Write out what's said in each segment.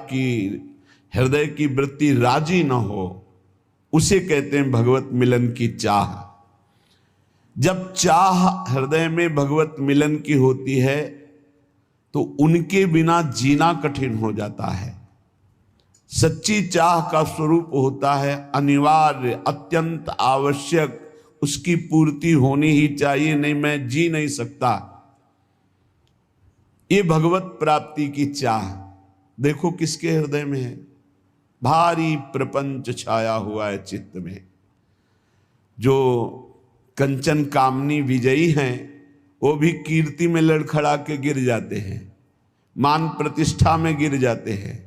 आपकी हृदय की वृत्ति राजी न हो, उसे कहते हैं भगवत मिलन की चाह। जब चाह हृदय में भगवत मिलन की होती है तो उनके बिना जीना कठिन हो जाता है। सच्ची चाह का स्वरूप होता है अनिवार्य, अत्यंत आवश्यक, उसकी पूर्ति होनी ही चाहिए, नहीं मैं जी नहीं सकता। ये भगवत प्राप्ति की चाह देखो किसके हृदय में है। भारी प्रपंच छाया हुआ है चित्त में। जो कंचन कामनी विजयी हैं वो भी कीर्ति में लड़खड़ा के गिर जाते हैं, मान प्रतिष्ठा में गिर जाते हैं।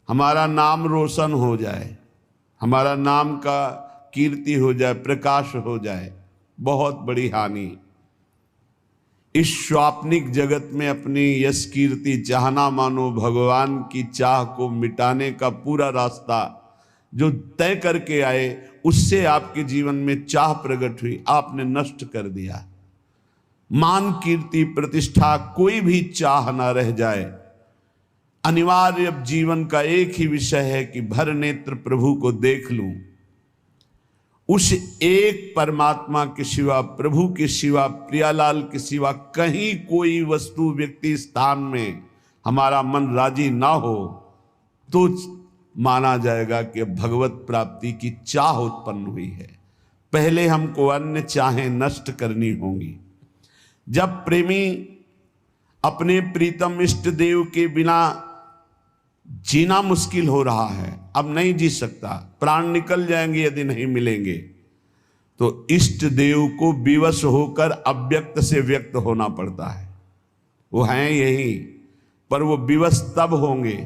हमारा नाम रोशन हो जाए, हमारा नाम का कीर्ति हो जाए, प्रकाश हो जाए, बहुत बड़ी हानि। इस स्वाप्निक जगत में अपनी यश कीर्ति चाहना मानो भगवान की चाह को मिटाने का पूरा रास्ता जो तय करके आए, उससे आपके जीवन में चाह प्रकट हुई, आपने नष्ट कर दिया। मान कीर्ति प्रतिष्ठा कोई भी चाह ना रह जाए। अनिवार्य अब जीवन का एक ही विषय है कि भर नेत्र प्रभु को देख लूं। उस एक परमात्मा के सिवा, प्रभु के सिवा, प्रियालाल के सिवा कहीं कोई वस्तु, व्यक्ति, स्थान में हमारा मन राजी ना हो तो माना जाएगा कि भगवत प्राप्ति की चाह उत्पन्न हुई है। पहले हमको अन्य चाहें नष्ट करनी होंगी। जब प्रेमी अपने प्रीतम इष्ट देव के बिना जीना मुश्किल हो रहा है, अब नहीं जी सकता, प्राण निकल जाएंगे यदि नहीं मिलेंगे, तो इष्ट देव को विवश होकर अव्यक्त से व्यक्त होना पड़ता है। वो हैं यही, पर वो विवश तब होंगे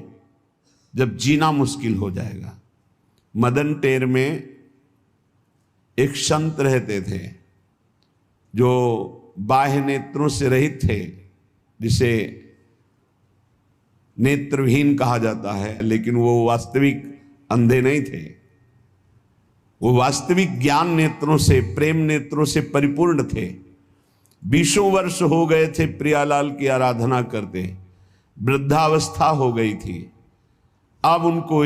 जब जीना मुश्किल हो जाएगा। मदन टेर में एक संत रहते थे जो बाह्य नेत्रों से रहित थे, जिसे नेत्रविहीन कहा जाता है, लेकिन वो वास्तविक अंधे नहीं थे। वो वास्तविक ज्ञान नेत्रों से, प्रेम नेत्रों से परिपूर्ण थे। 20 वर्ष हो गए थे प्रियालाल की आराधना करते, वृद्धावस्था हो गई थी। अब उनको